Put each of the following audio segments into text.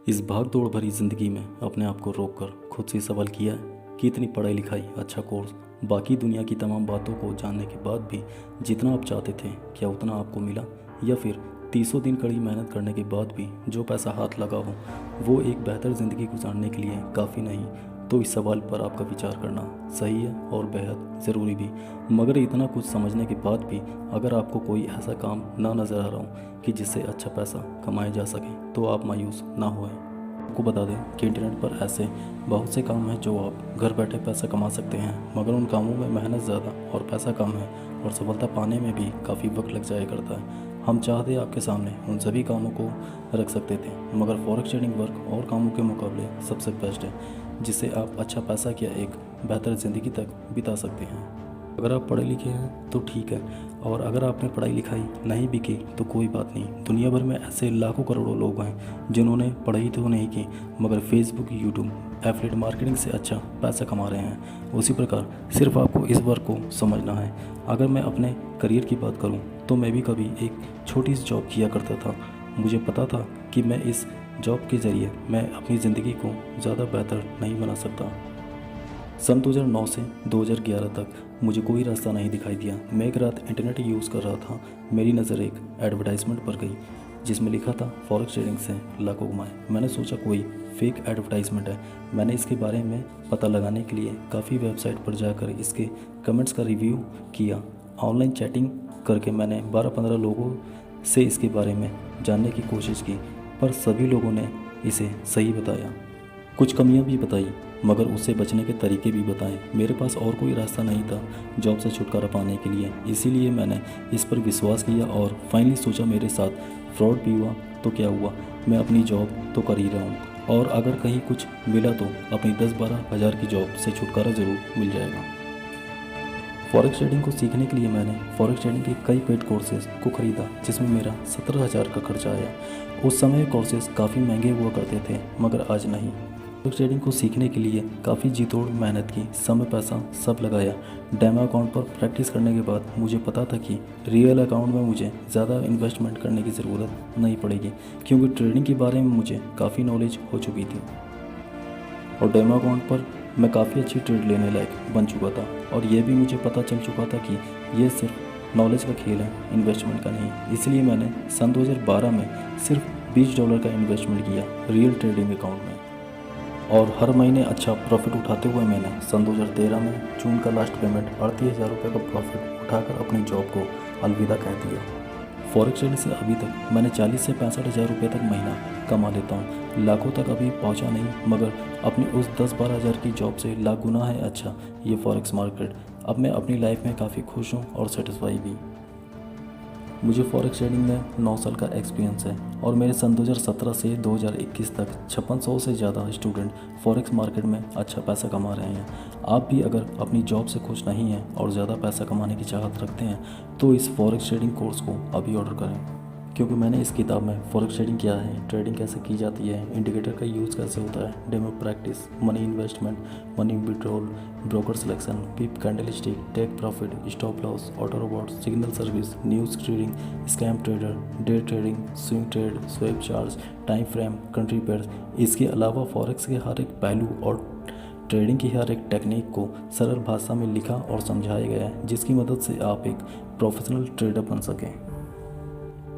इस भाग दौड़ भरी ज़िंदगी में अपने आप को रोककर खुद से सवाल किया है कि इतनी पढ़ाई लिखाई, अच्छा कोर्स, बाकी दुनिया की तमाम बातों को जानने के बाद भी जितना आप चाहते थे क्या उतना आपको मिला? या फिर 30 दिन कड़ी मेहनत करने के बाद भी जो पैसा हाथ लगा हो वो एक बेहतर ज़िंदगी गुजारने के लिए काफ़ी नहीं? तो इस सवाल पर आपका विचार करना सही है और बेहद ज़रूरी भी। मगर इतना कुछ समझने के बाद भी अगर आपको कोई ऐसा काम ना नज़र आ रहा हो कि जिससे अच्छा पैसा कमाया जा सके तो आप मायूस ना होएं। आपको बता दें कि इंटरनेट पर ऐसे बहुत से काम हैं जो आप घर बैठे पैसा कमा सकते हैं, मगर उन कामों में मेहनत ज़्यादा और पैसा कम है और सफलता पाने में भी काफ़ी वक्त लग जाया करता है। हम चाहते आपके सामने उन सभी कामों को रख सकते थे, मगर फॉरेक्स ट्रेडिंग वर्क और कामों के मुकाबले सबसे बेस्ट है जिससे आप अच्छा पैसा क्या एक बेहतर ज़िंदगी तक बिता सकते हैं। अगर आप पढ़े लिखे हैं तो ठीक है, और अगर आपने पढ़ाई लिखाई नहीं भी की तो कोई बात नहीं। दुनिया भर में ऐसे लाखों करोड़ों लोग हैं जिन्होंने पढ़ाई तो नहीं की मगर फेसबुक, यूट्यूब, एफिलिएट मार्केटिंग से अच्छा पैसा कमा रहे हैं। उसी प्रकार सिर्फ आपको इस वर्क को समझना है। अगर मैं अपने करियर की बात करूं तो मैं भी कभी एक छोटी सी जॉब किया करता था। मुझे पता था कि मैं इस जॉब के ज़रिए मैं अपनी ज़िंदगी को ज़्यादा बेहतर नहीं बना सकता। सन 2009 से 2011 तक मुझे कोई रास्ता नहीं दिखाई दिया। मैं एक रात इंटरनेट यूज़ कर रहा था, मेरी नज़र एक एडवर्टाइजमेंट पर गई जिसमें लिखा था फॉरेक्स ट्रेडिंग से लाखों कमाए। मैंने सोचा कोई फेक एडवर्टाइजमेंट है। मैंने इसके बारे में पता लगाने के लिए काफ़ी वेबसाइट पर जाकर इसके कमेंट्स का रिव्यू किया। ऑनलाइन चैटिंग करके मैंने 12-15 लोगों से इसके बारे में जानने की कोशिश की, पर सभी लोगों ने इसे सही बताया। कुछ कमियां भी बताई मगर उससे बचने के तरीके भी बताए। मेरे पास और कोई रास्ता नहीं था जॉब से छुटकारा पाने के लिए, इसीलिए मैंने इस पर विश्वास किया और फाइनली सोचा मेरे साथ फ्रॉड भी हुआ तो क्या हुआ, मैं अपनी जॉब तो कर ही रहा हूँ और अगर कहीं कुछ मिला तो अपनी 10-12 हज़ार की जॉब से छुटकारा ज़रूर मिल जाएगा। फॉरेक्स ट्रेडिंग को सीखने के लिए मैंने फॉरेक्स ट्रेडिंग के कई पेड कोर्सेज को ख़रीदा जिसमें मेरा 17,000 का खर्चा आया। उस समय कोर्सेज काफ़ी महंगे हुआ करते थे मगर आज नहीं। फॉरेक्स ट्रेडिंग को सीखने के लिए काफ़ी जी तोड़ मेहनत की, समय पैसा सब लगाया। डेमो अकाउंट पर प्रैक्टिस करने के बाद मुझे पता था कि रियल अकाउंट में मुझे ज़्यादा इन्वेस्टमेंट करने की ज़रूरत नहीं पड़ेगी क्योंकि ट्रेडिंग के बारे में मुझे काफ़ी नॉलेज हो चुकी थी और डेमो अकाउंट पर मैं काफ़ी अच्छी ट्रेड लेने लायक बन चुका था। और यह भी मुझे पता चल चुका था कि यह सिर्फ नॉलेज का खेल है, इन्वेस्टमेंट का नहीं। इसलिए मैंने सन 2012 में सिर्फ $20 का इन्वेस्टमेंट किया रियल ट्रेडिंग अकाउंट में और हर महीने अच्छा प्रॉफिट उठाते हुए मैंने सन 2013 में जून का लास्ट पेमेंट 38,000 रुपये का प्रॉफिट उठाकर अपनी जॉब को अलविदा कह दिया। फॉरेक्स ट्रेडिंग से अभी तक मैंने 40 से 65,000 रुपये तक महीना कमा लेता हूँ। लाखों तक अभी पहुँचा नहीं मगर अपनी उस 10-12 हज़ार की जॉब से लाख गुना है अच्छा ये फॉरेक्स मार्केट। अब मैं अपनी लाइफ में काफ़ी खुश हूँ और सेटिस्फाई भी। मुझे फॉरेक्स ट्रेडिंग में 9 साल का एक्सपीरियंस है और मेरे सन 2017 से 2021 तक 5600 से ज़्यादा स्टूडेंट फॉरेक्स मार्केट में अच्छा पैसा कमा रहे हैं। आप भी अगर अपनी जॉब से खुश नहीं हैं और ज़्यादा पैसा कमाने की चाहत रखते हैं तो इस फॉरेक्स ट्रेडिंग कोर्स को अभी ऑर्डर करें, क्योंकि मैंने इस किताब में फॉरेक्स ट्रेडिंग क्या है, ट्रेडिंग कैसे की जाती है, इंडिकेटर का यूज़ कैसे होता है, demo practice, money investment, money withdrawal, broker selection, pip candlestick, take profit, stop loss, auto robot, signal service, news trading, scam trader, day trading, swing trade, swap charge, time frame, country pairs. इसके अलावा forex के हर एक पहलू और trading की हर एक technique को सरल भाषा में लिखा और समझाया गया है जिसकी मदद से आप एक प्रोफेशनल ट्रेडर बन सकें।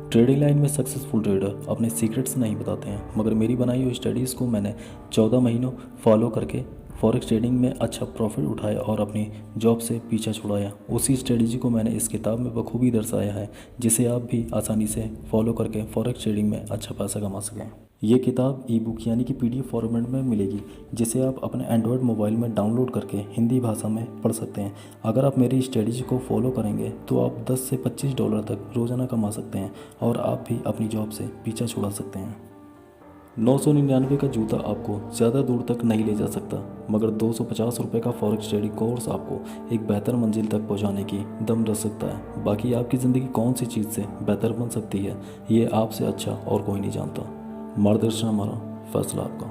ट्रेडिंग लाइन में सक्सेसफुल ट्रेडर अपने सीक्रेट्स नहीं बताते हैं, मगर मेरी बनाई हुई स्टडीज़ को मैंने 14 महीनों फॉलो करके फॉरेक्स ट्रेडिंग में अच्छा प्रॉफिट उठाया और अपनी जॉब से पीछा छुड़ाया। उसी स्ट्रेटजी को मैंने इस किताब में बखूबी दर्शाया है जिसे आप भी आसानी से फॉलो करके फॉरेक्स ट्रेडिंग में अच्छा पैसा कमा सकें। ये किताब ई बुक यानी कि PDF फॉर्मेट में मिलेगी जिसे आप अपने एंड्रॉयड मोबाइल में डाउनलोड करके हिंदी भाषा में पढ़ सकते हैं। अगर आप मेरी स्ट्रेटजी को फॉलो करेंगे तो आप 10 से $25 तक रोज़ाना कमा सकते हैं और आप भी अपनी जॉब से पीछा छुड़ा सकते हैं। 999 का जूता आपको ज़्यादा दूर तक नहीं ले जा सकता मगर 250 रुपये का फॉरेक्स ट्रेडिंग कोर्स आपको एक बेहतर मंजिल तक पहुंचाने की दम रख सकता है। बाकी आपकी ज़िंदगी कौन सी चीज़ से बेहतर बन सकती है ये आपसे अच्छा और कोई नहीं जानता। मार्गदर्शन हमारा, फैसला आपका।